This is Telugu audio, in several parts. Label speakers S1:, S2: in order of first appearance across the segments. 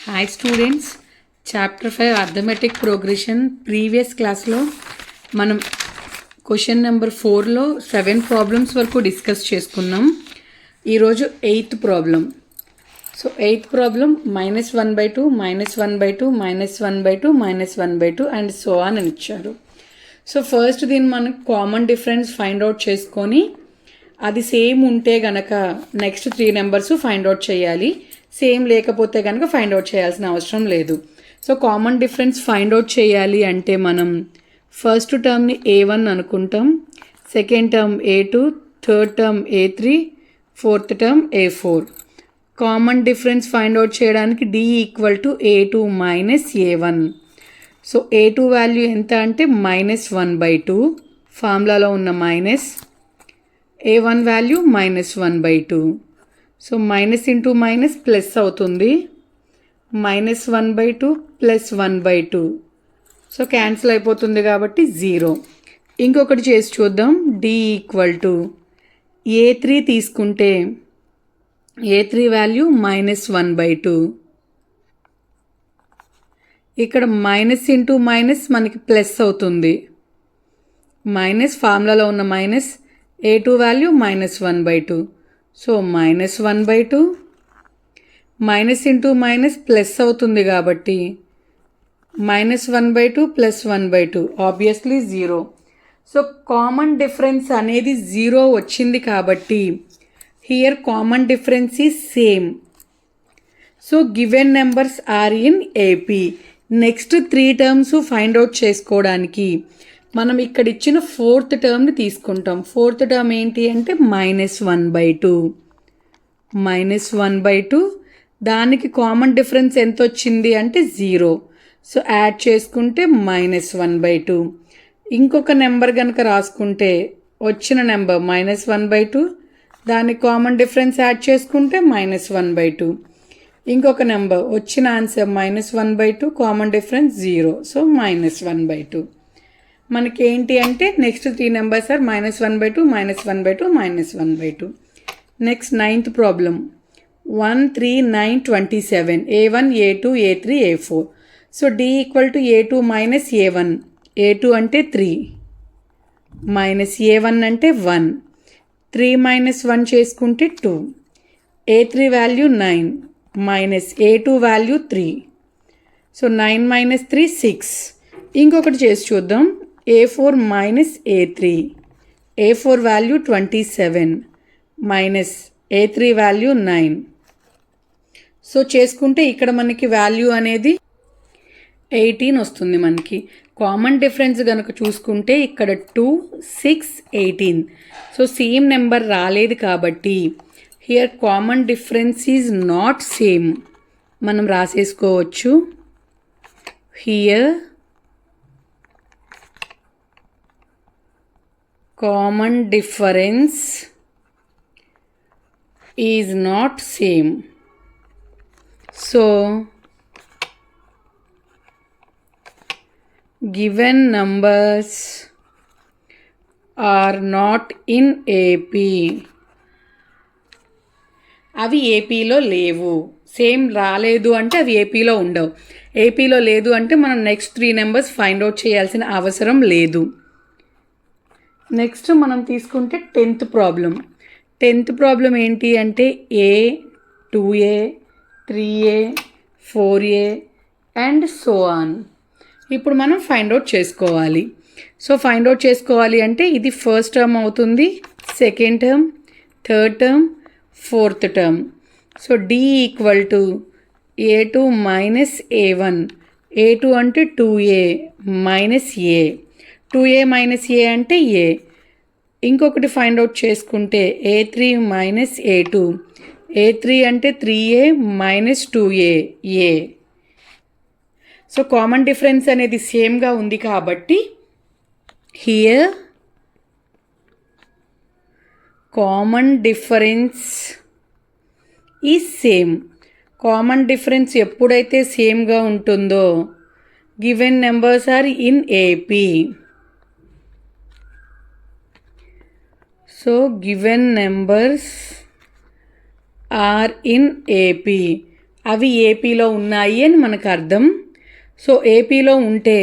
S1: Hi students, chapter 5 arithmetic progression previous క్లాస్లో మనం క్వశ్చన్ నెంబర్ 4లో 7 ప్రాబ్లమ్స్ వరకు డిస్కస్ చేసుకున్నాం. ఈరోజు 8th problem. So 8th problem -1/2, -1/2, -1/2, -1/2 and so on అని ఇచ్చారు. సో ఫస్ట్ దీన్ని మనం కామన్ డిఫరెన్స్ ఫైండ్ అవుట్ చేసుకొని అది సేమ్ ఉంటే గనక నెక్స్ట్ 3 నెంబర్స్ ఫైండ్ అవుట్ చేయాలి. సేమ్ లేకపోతే కనుక ఫైండ్ అవుట్ చేయాల్సిన అవసరం లేదు. So common difference find out చేయాలి అంటే మనం ఫస్ట్ టర్మ్ని A1 అనుకుంటాం, second term A2, third term A3, fourth term A4. Common difference find out చేయడానికి D = A2 - A1. So A2 value ఎంత అంటే -1/2, ఫార్ములాలో ఉన్న minus. A1 value -1/2. So minus into minus plus అవుతుంది. -1/2 + 1/2. సో క్యాన్సిల్ అయిపోతుంది కాబట్టి 0. ఇంకొకటి చేసి చూద్దాం. D = A3 తీసుకుంటే A3 వాల్యూ -1/2. ఇక్కడ మైనస్ ఇంటూ మైనస్ మనకి ప్లస్ అవుతుంది. మైనస్ ఫార్ములాలో ఉన్న minus, A2 value -1/2. So -1/2 minus into minus plus అవుతుంది కాబట్టి -1/2 + 1/2 ఆబ్వియస్లీ 0. సో కామన్ డిఫరెన్స్ అనేది 0 వచ్చింది కాబట్టి here common difference is same. So given numbers are in AP. Next 3 terms find out చేసుకోవడానికి మనం ఇక్కడ ఇచ్చిన ఫోర్త్ టర్మ్ని తీసుకుంటాం. ఫోర్త్ టర్మ్ ఏంటి అంటే -1/2. -1/2 దానికి కామన్ డిఫరెన్స్ ఎంత వచ్చింది అంటే 0. సో యాడ్ చేసుకుంటే -1/2. ఇంకొక నెంబర్ కనుక రాసుకుంటే వచ్చిన నెంబర్ -1/2, దానికి కామన్ డిఫరెన్స్ యాడ్ చేసుకుంటే -1/2. ఇంకొక నెంబర్ వచ్చిన ఆన్సర్ -1/2, కామన్ డిఫరెన్స్ 0. సో -1/2. మనకి ఏంటి అంటే next 3 numbers are -1/2, -1/2, -1/2. Next 9th problem 1, 3, 9, 27. A1, A2, A3, A4. So D = A2 - A1. A2 అంటే 3 మైనస్ A1 అంటే 1. 3 - 1 చేసుకుంటే 2. A3 value 9 minus A2 value 3. So 9 - 3 6. ఇంకొకటి చేసి చూద్దాం. A4 - A3. A4 value 27 minus A3 value 9. So చేసుకుంటే ఇక్కడ మనకి వాల్యూ అనేది 18 వస్తుంది. మనకి కామన్ డిఫరెన్స్ కనుక చూసుకుంటే ఇక్కడ 2, 6, 18. సో సేమ్ నెంబర్ రాలేదు కాబట్టి here common difference is not same. మనం రాసేసుకోవచ్చు. Here common difference is not same. So given numbers are not in AP. అవి ఏపీలో లేవు. సేమ్ రాలేదు అంటే అవి ఏపీలో ఉండవు. ఏపీలో లేదు అంటే మనం నెక్స్ట్ 3 నెంబర్స్ ఫైండ్ అవుట్ చేయాల్సిన అవసరం లేదు. నెక్స్ట్ మనం తీసుకుంటే 10th ప్రాబ్లం. 10th ప్రాబ్లం ఏంటి అంటే A, 2A, 3A, 4A and so on. ఇప్పుడు మనం ఫైండ్ అవుట్ చేసుకోవాలి. సో ఫైండ్ అవుట్ చేసుకోవాలి అంటే ఇది ఫస్ట్ టర్మ్ అవుతుంది, second term, third term, fourth term. So D = A2 - A1. A2 అంటే 2A minus A. 2A - A అంటే A. ఇంకొకటి ఫైండ్ అవుట్ చేసుకుంటే A3 - A2. A3 అంటే 3A - 2A A. So common difference అనేది సేమ్గా ఉంది కాబట్టి here common difference is same. Common difference ఎప్పుడైతే సేమ్గా ఉంటుందో given numbers are in AP. So given numbers are in AP. అవి ఏపీలో ఉన్నాయి అని మనకు అర్థం. సో ఏపీలో ఉంటే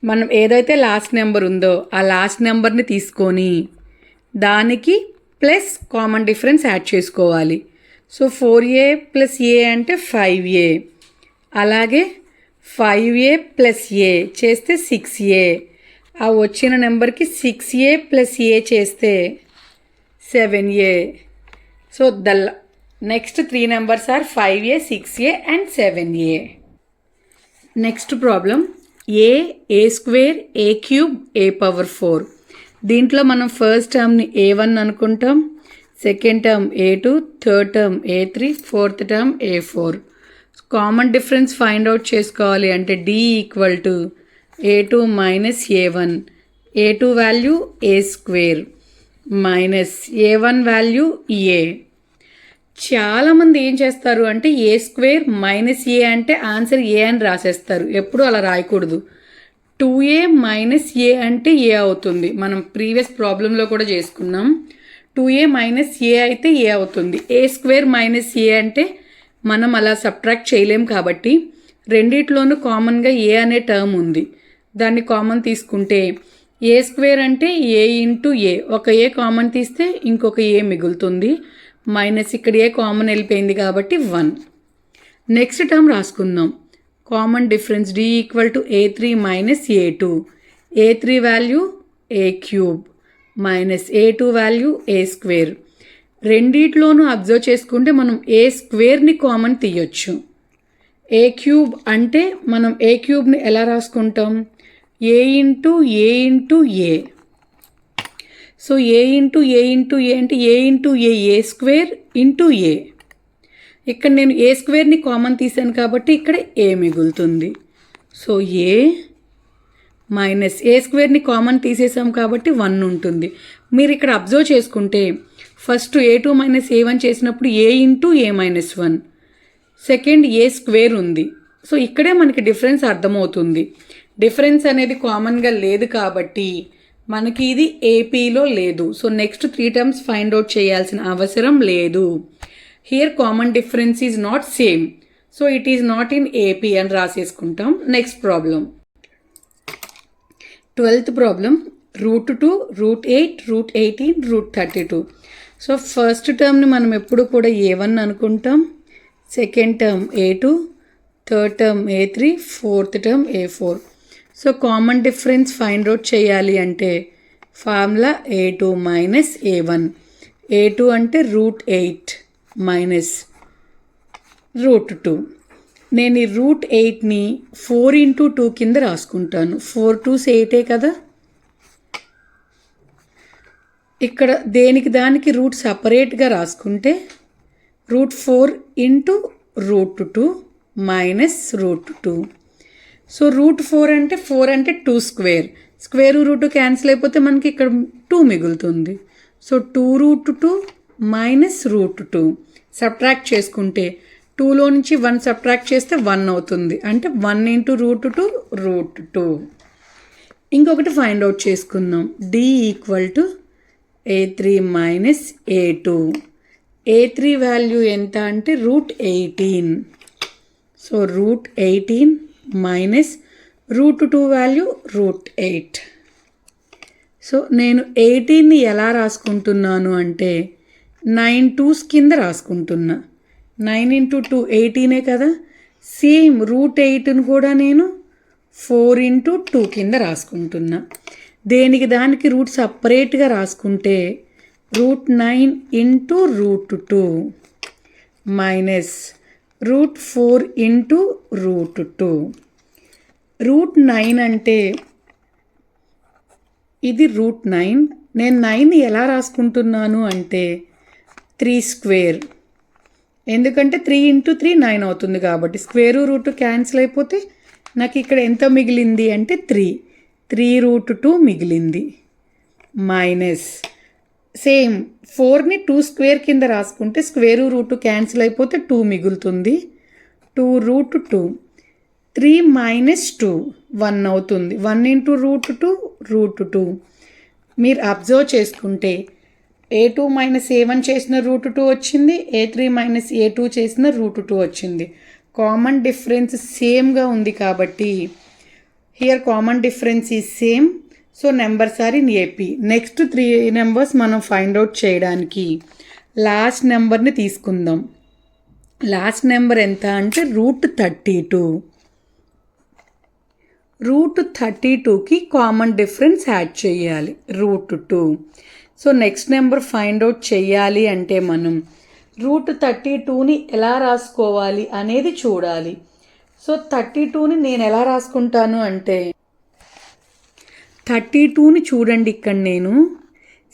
S1: మనం ఏదైతే లాస్ట్ నెంబర్ ఉందో ఆ లాస్ట్ నెంబర్ని తీసుకొని దానికి ప్లస్ కామన్ డిఫరెన్స్ యాడ్ చేసుకోవాలి. సో 4a ప్లస్ ఏ అంటే 5a, అలాగే 5a ప్లస్ ఏ చేస్తే 6a, ఆ వచ్చిన నెంబర్కి 6a ప్లస్ ఏ చేస్తే 7a. So the next 3 numbers are 5a, 6a and 7a. Next problem a square a cube a power 4. దీంట్లో మనం ఫస్ట్ టర్మ్ని a1 అనుకుంటాం, second term a2, third term a3, fourth term a4. Common difference find out చేసుకోవాలి అంటే d equal to a2 minus a1. a2 value a square minus a1 value a. చాలామంది ఏం చేస్తారు అంటే ఏ స్క్వేర్ మైనస్ ఏ అంటే ఆన్సర్ ఏ అని రాసేస్తారు. ఎప్పుడు అలా రాయకూడదు. 2a మైనస్ ఏ అంటే ఏ అవుతుంది. మనం ప్రీవియస్ ప్రాబ్లంలో కూడా చేసుకున్నాం. 2a మైనస్ ఏ అయితే ఏ అవుతుంది. ఏ స్క్వేర్ మైనస్ ఏ అంటే మనం అలా సబ్ట్రాక్ట్ చేయలేం కాబట్టి రెండిట్లోనూ కామన్గా ఏ అనే టర్మ్ ఉంది. దాన్ని కామన్ తీసుకుంటే ఏ స్క్వేర్ అంటే ఏ ఇంటూ ఏ, ఒక ఏ కామన్ తీస్తే ఇంకొక ఏ మిగులుతుంది. మైనస్ ఇక్కడ ఏ కామన్ వెళ్ళిపోయింది కాబట్టి 1. నెక్స్ట్ టర్మ్ రాసుకుందాం. Common difference d equal to a3 minus a2. a3 value a cube minus a2 value a square. రెండిట్లోనూ అబ్జర్వ్ చేసుకుంటే మనం ఏ స్క్వేర్ని కామన్ తీయొచ్చు. ఏ క్యూబ్ అంటే మనం ఏ క్యూబ్ని ఎలా రాసుకుంటాం? ఏ ఇంటూ ఏ ఇంటూ ఏ. సో ఏ ఇంటూ ఏ ఇంటూ ఏ అంటే ఏ ఇంటూ ఏ స్క్వేర్ ఇంటూ ఏ. ఇక్కడ నేను ఏ స్క్వేర్ని కామన్ తీసాను కాబట్టి ఇక్కడ ఏ మిగులుతుంది. సో ఏ మైనస్ ఏ స్క్వేర్ని కామన్ తీసేసాం కాబట్టి 1 ఉంటుంది. మీరు ఇక్కడ అబ్జర్వ్ చేసుకుంటే ఫస్ట్ a2 మైనస్ a1 చేసినప్పుడు ఏ ఇంటూ ఏ మైనస్ 1, సెకండ్ ఏ స్క్వేర్ ఉంది. సో ఇక్కడే మనకి డిఫరెన్స్ అర్థమవుతుంది. డిఫరెన్స్ అనేది కామన్గా లేదు కాబట్టి మనకి ఇది ఏపీలో లేదు. So next 3 terms find out చేయాల్సిన అవసరం లేదు. Here common difference is not same, so it is not in AP అని రాసేసుకుంటాం. Next problem 12th problem √2, √8, √18, √32. So first టర్మ్ని మనం ఎప్పుడు కూడా a1 అనుకుంటాం, second term a2, third term a3, fourth term a4. So common difference find out చేయాలి అంటే formula a2 minus a1. a2 అంటే √8 మైనస్ √2. నేను ఈ √8ని 4 ఇంటూ 2 కింద రాసుకుంటాను. 4 2s 8 కదా. ఇక్కడ దేనికి దానికి రూట్ సపరేట్గా రాసుకుంటే √4 ఇంటూ √2 మైనస్ √2. సో √4 అంటే 4 అంటే 2 స్క్వేర్. స్క్వేర్ రూట్ క్యాన్సిల్ అయిపోతే మనకి ఇక్కడ 2 మిగులుతుంది. సో 2√2 మైనస్ √2 సబ్ట్రాక్ట్ చేసుకుంటే 2లో నుంచి 1 సబ్ట్రాక్ట్ చేస్తే 1 అవుతుంది. అంటే 1 ఇంటూ √2 √2. ఇంకొకటి ఫైండ్ అవుట్ చేసుకుందాం. d equal to a3 minus a2. a3 value ఎంత అంటే √18. So √18 minus √2 value √8. సో నేను 18ని ఎలా రాసుకుంటున్నాను అంటే 9 2s కింద రాసుకుంటున్నా. 9 ఇంటూ 2 18 కదా. సేమ్ √8ని కూడా నేను 4 ఇంటూ 2 కింద రాసుకుంటున్నా. దేనికి దానికి రూట్ సపరేట్గా రాసుకుంటే √9 ఇంటూ √2 మైనస్ √4 ఇంటూ √2. √9 అంటే ఇది √9. నేను 9ని ఎలా రాసుకుంటున్నాను అంటే 3 స్క్వేర్. ఎందుకంటే 3 ఇంటూ 3 9 అవుతుంది కాబట్టి స్క్వేర్ రూట్ క్యాన్సిల్ అయిపోతే నాకు ఇక్కడ ఎంత మిగిలింది అంటే 3 √2 మిగిలింది. మైనస్ సేమ్ 4ని 2 స్క్వేర్ కింద రాసుకుంటే స్క్వేర్ రూట్ క్యాన్సిల్ అయిపోతే 2 మిగులుతుంది. 2√2 3 మైనస్ 2 1 అవుతుంది. 1 ఇంటూ √2 √2. మీరు అబ్జర్వ్ చేసుకుంటే a2 మైనస్ a1 చేసిన √2 వచ్చింది, a3 మైనస్ a2 చేసిన √2 వచ్చింది. కామన్ డిఫరెన్స్ సేమ్గా ఉంది కాబట్టి here common difference is same. So numbers are in AP. Next 3 numbers మనం ఫైండ్ అవుట్ చేయడానికి లాస్ట్ నెంబర్ని తీసుకుందాం. లాస్ట్ నెంబర్ ఎంత అంటే √32. √32కి కామన్ డిఫరెన్స్ యాడ్ చేయాలి √2. So next number find out చేయాలి అంటే మనం √32ని ఎలా రాసుకోవాలి అనేది చూడాలి. సో 32ని నేను ఎలా రాసుకుంటాను అంటే 32ని చూడండి, ఇక్కడ నేను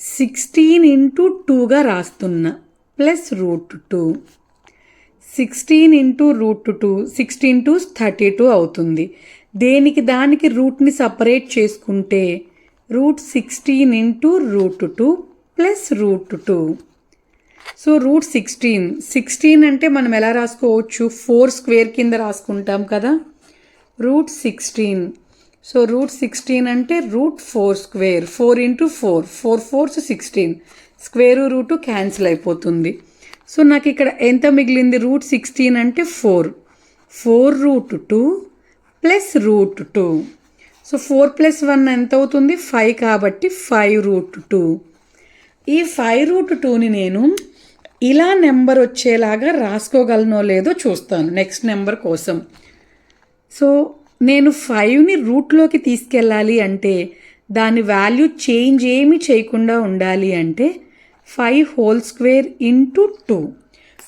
S1: 16 × 2గా రాస్తున్నా ప్లస్ √2. 16 × √2 16 2 32 అవుతుంది. దేనికి దానికి రూట్ని సపరేట్ చేసుకుంటే √16 × √2 ప్లస్ √2. సో √16 అంటే మనం ఎలా రాసుకోవచ్చు, 4 స్క్వేర్ కింద రాసుకుంటాం కదా, √16. సో √16 అంటే √4 స్క్వేర్, 4 × 4 4 4 16, స్క్వేర్ రూట్ క్యాన్సిల్ అయిపోతుంది. సో నాకు ఇక్కడ ఎంత మిగిలింది, √16 అంటే 4 √2 ప్లస్ √2. సో 4 + 1 ఎంత అవుతుంది, 5 కాబట్టి 5√2. ఈ 5√2ని నేను ఇలా నెంబర్ వచ్చేలాగా రాసుకోగలనో లేదో చూస్తాను నెక్స్ట్ నెంబర్ కోసం. సో నేను 5ని రూట్లోకి తీసుకెళ్ళాలి అంటే దాని వాల్యూ చేంజ్ ఏమీ చేయకుండా ఉండాలి అంటే 5² × 2.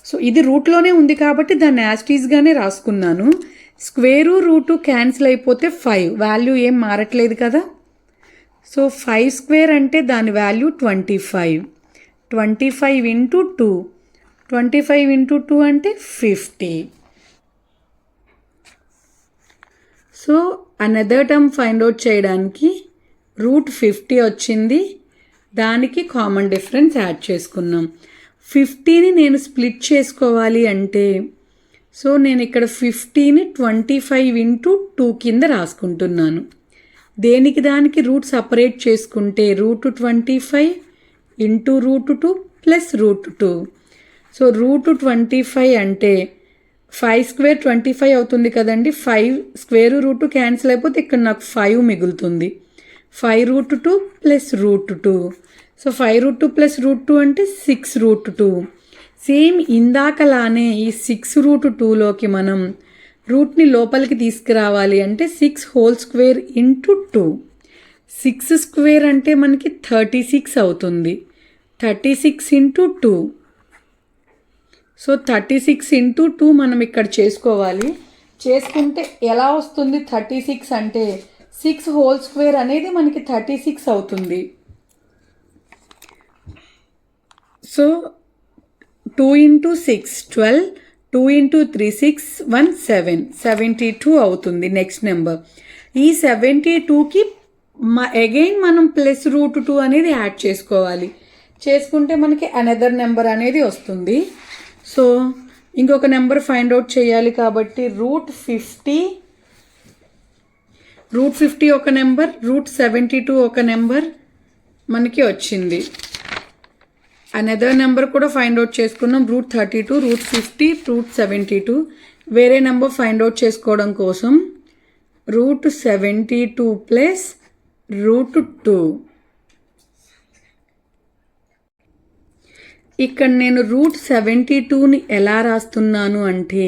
S1: సో ఇది రూట్లోనే ఉంది కాబట్టి దాన్ని యాస్టీస్గానే రాసుకున్నాను. స్క్వేరు రూటు క్యాన్సిల్ అయిపోతే 5, వాల్యూ ఏం మారట్లేదు కదా. సో 5² అంటే దాని వాల్యూ 25. 25 × 2, 25 × 2 అంటే 50. So another term find out చేయడానికి √50 వచ్చింది, దానికి కామన్ డిఫరెన్స్ యాడ్ చేసుకున్నాం. 50ని నేను స్ప్లిట్ చేసుకోవాలి అంటే సో నేను ఇక్కడ 50ని 25 × 2 కింద రాసుకుంటున్నాను. దేనికి దానికి రూట్ సపరేట్ చేసుకుంటే √25 × √2 ప్లస్ √2. సో √25 అంటే 5² 25 అవుతుంది కదండి. 5 స్క్వేర్ రూట్ క్యాన్సిల్ అయిపోతే ఇక్కడ నాకు 5 మిగులుతుంది. 5√2 ప్లస్ √2. సో 5√2 ప్లస్ √2 అంటే 6√2. సేమ్ ఇందాకలానే ఈ 6√2లోకి మనం రూట్ని లోపలికి తీసుకురావాలి అంటే 6² × 2. 6 స్క్వేర్ అంటే మనకి 36 అవుతుంది. 36 × 2. సో 36 × 2 మనం ఇక్కడ చేసుకోవాలి. చేసుకుంటే ఎలా వస్తుంది, 36 అంటే 6² అనేది మనకి 36 అవుతుంది. సో 2 × 6 12, 2 × 3 6 1 7 72 అవుతుంది నెక్స్ట్ నెంబర్. ఈ 72కి అగైన్ మనం ప్లస్ √2 అనేది యాడ్ చేసుకోవాలి. చేసుకుంటే మనకి అనదర్ నెంబర్ అనేది వస్తుంది. సో ఇంకొక నెంబర్ ఫైండ్ అవుట్ చేయాలి కాబట్టి √50 ఒక నెంబర్, √72 ఒక నెంబర్ మనకి వచ్చింది. అనదర్ నెంబర్ కూడా ఫైండ్ అవుట్ చేసుకున్నాం, √32 √50 √72. వేరే నెంబర్ ఫైండ్ అవుట్ చేసుకోవడం కోసం √72 ప్లస్ √2. ఇక్కడ నేను √72ని ఎలా రాస్తున్నాను అంటే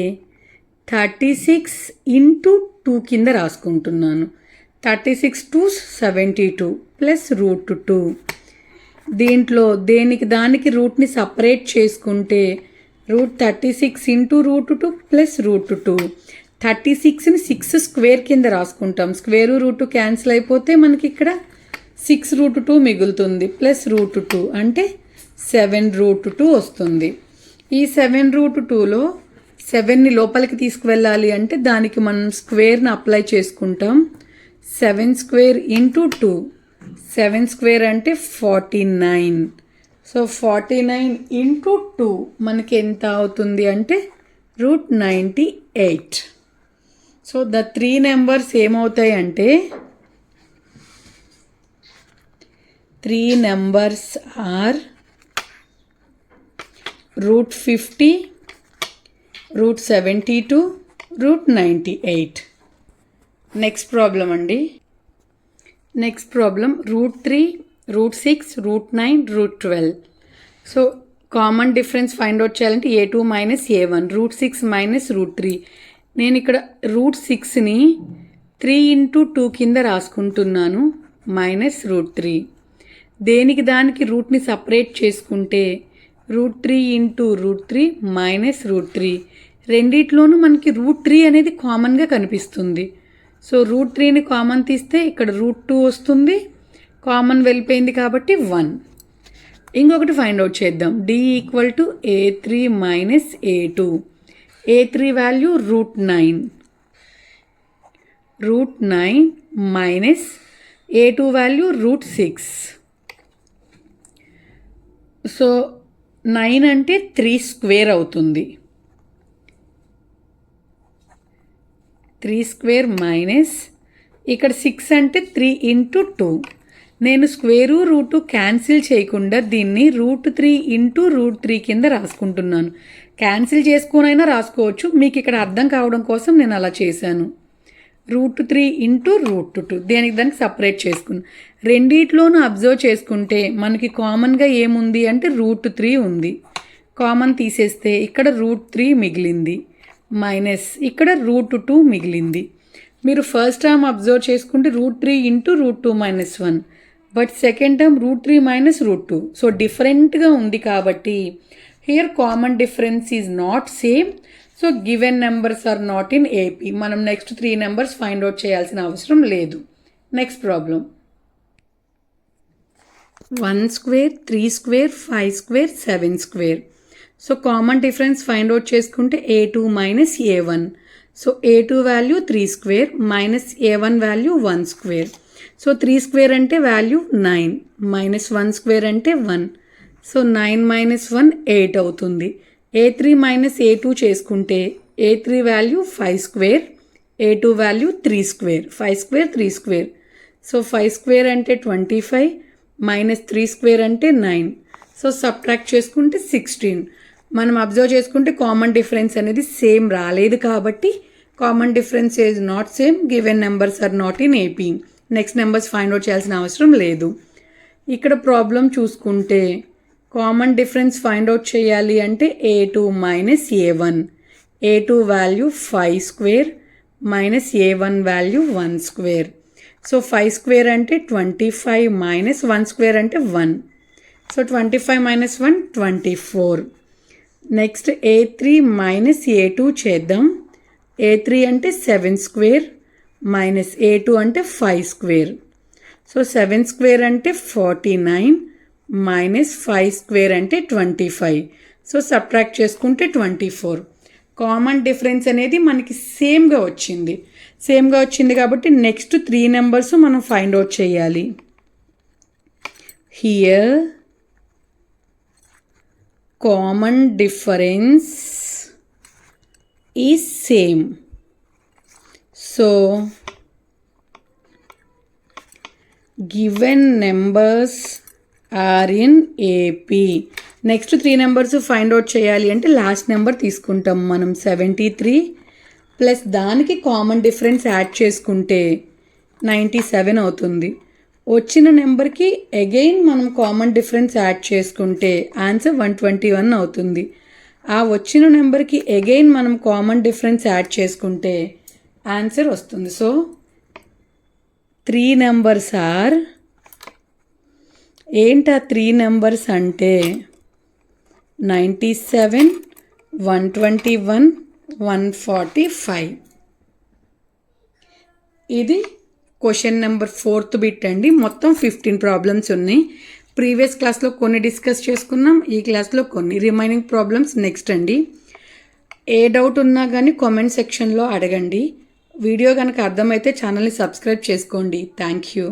S1: 36 × 2 కింద రాసుకుంటున్నాను. 36 × 2 72 ప్లస్ √2. దీంట్లో దేనికి దానికి రూట్ని సపరేట్ చేసుకుంటే √36 × √2 ప్లస్ √2. 36ని 6 స్క్వేర్ కింద రాసుకుంటాం. స్క్వేర్ రూట్ క్యాన్సిల్ అయిపోతే మనకి ఇక్కడ 6√2 మిగులుతుంది ప్లస్ √2 అంటే 7√2 వస్తుంది. ఈ 7√2లో 7ని లోపలికి తీసుకువెళ్ళాలి అంటే దానికి మనం స్క్వేర్ని అప్లై చేసుకుంటాం. 7² × 2, 7² అంటే 49. సో 49 × 2 మనకి ఎంత అవుతుంది అంటే √98. సో ద 3 నెంబర్స్ ఏమవుతాయి అంటే 3 నెంబర్స్ ఆర్ √50, √72 √98. నెక్స్ట్ ప్రాబ్లం అండి. Next problem √3, √6, √9, √12. So common difference find out చేయాలంటే a2 మైనస్ a1, √6 మైనస్ √3. నేను ఇక్కడ √6ని 3 ఇంటూ 2 కింద రాసుకుంటున్నాను, మైనస్ √3. దేనికి దానికి రూట్ని సపరేట్ చేసుకుంటే √3 ఇంటూ √3 మైనస్ √3. రెండిట్లోనూ మనకి √3 అనేది కామన్గా కనిపిస్తుంది. సో √3ని కామన్ తీస్తే ఇక్కడ √2 వస్తుంది, కామన్ వెళ్ళిపోయింది కాబట్టి 1. ఇంకొకటి ఫైండ్ అవుట్ చేద్దాం. d equal to a3 minus a2. a3 value √9 minus a2 value √6. So 9 అంటే 3 స్క్వేర్ అవుతుంది. 3 స్క్వేర్ మైనస్ ఇక్కడ 6 అంటే 3 ఇంటూ 2. నేను స్క్వేరు రూటు క్యాన్సిల్ చేయకుండా దీన్ని √3 ఇంటూ √3 కింద రాసుకుంటున్నాను. క్యాన్సిల్ చేసుకునైనా రాసుకోవచ్చు, మీకు ఇక్కడ అర్థం కావడం కోసం నేను అలా చేశాను. √3 ఇంటూ √2 దేనికి దానికి సపరేట్ చేసుకున్నాను. రెండిట్లోనూ అబ్జర్వ్ చేసుకుంటే మనకి కామన్గా ఏముంది అంటే √3 ఉంది. కామన్ తీసేస్తే ఇక్కడ √3 మిగిలింది, మైనస్ ఇక్కడ √2 మిగిలింది. మీరు ఫస్ట్ టర్మ్ అబ్జర్వ్ చేసుకుంటే √3 into √2 minus 1, but second term √3 minus √2. So డిఫరెంట్గా ఉంది కాబట్టి here common difference is not same. So given numbers are not in AP. మనం నెక్స్ట్ 3 నెంబర్స్ ఫైండ్ అవుట్ చేయాల్సిన అవసరం లేదు. Next problem 1 square, 3 square, 5 square, 7 square. So common difference find out చేసుకుంటే a2 minus a1. So a2 value 3 square minus a1 value 1 square. So 3 square అంటే వాల్యూ 9 మైనస్ 1 స్క్వేర్ అంటే 1. సో 9 మైనస్ 1 8 అవుతుంది. a3 మైనస్ a2 చేసుకుంటే a3 value 5 square, a2 value 3 square. 5 square 3 square. So 5 square అంటే 25 మైనస్ 3 స్క్వేర్ అంటే 9. సో సబ్ట్రాక్ట్ చేసుకుంటే 16. మనం అబ్జర్వ్ చేసుకుంటే కామన్ డిఫరెన్స్ అనేది సేమ్ రాలేదు కాబట్టి common difference is not same. Given numbers are not in AP. Next numbers find out చేయాల్సిన అవసరం లేదు. ఇక్కడ ప్రాబ్లం చూసుకుంటే కామన్ డిఫరెన్స్ ఫైండ్ అవుట్ చేయాలి అంటే a2 minus a1. a2 value 5 square minus a1 value 1 square. So 5 square అంటే 25 మైనస్ 1 స్క్వేర్ అంటే 1. So 25 minus 1 24. Next a3 minus a2 చేద్దాం. a3 అంటే 7 స్క్వేర్ మైనస్ a2 అంటే 5 స్క్వేర్. సో 7 స్క్వేర్ అంటే 49 మైనస్ 5 స్క్వేర్ అంటే 25. సో సబ్ట్రాక్ట్ చేసుకుంటే 24. కామన్ డిఫరెన్స్ అనేది మనకి సేమ్గా వచ్చింది కాబట్టి నెక్స్ట్ 3 నెంబర్స్ మనం ఫైండ్ అవుట్ చేయాలి. Here common difference is same. So given numbers are in AP. Next 3 numbers find out చేయాలి అంటే లాస్ట్ నెంబర్ తీసుకుంటాం మనం 73 ప్లస్ దానికి కామన్ డిఫరెన్స్ యాడ్ చేసుకుంటే 97 అవుతుంది. వచ్చిన నెంబర్కి అగైన్ మనం కామన్ డిఫరెన్స్ యాడ్ చేసుకుంటే ఆన్సర్ 121 అవుతుంది. ఆ వచ్చిన నెంబర్కి అగైన్ మనం కామన్ డిఫరెన్స్ యాడ్ చేసుకుంటే ఆన్సర్ వస్తుంది. సో 3 నెంబర్స్ ఆర్ ఏంటి? 3 నెంబర్స్ అంటే 97, 121, 145. ఇది క్వశ్చన్ నెంబర్ 4th బిట్ అండి. మొత్తం 15 ప్రాబ్లమ్స్ ఉన్నాయి. ప్రీవియస్ క్లాస్లో కొన్ని డిస్కస్ చేసుకున్నాం, ఈ క్లాస్లో కొన్ని. రిమైనింగ్ ప్రాబ్లమ్స్ నెక్స్ట్ అండి. ఏ డౌట్ ఉన్నా కానీ కామెంట్ సెక్షన్లో అడగండి. వీడియో కనుక అర్థమైతే ఛానల్ని సబ్స్క్రైబ్ చేసుకోండి. Thank you.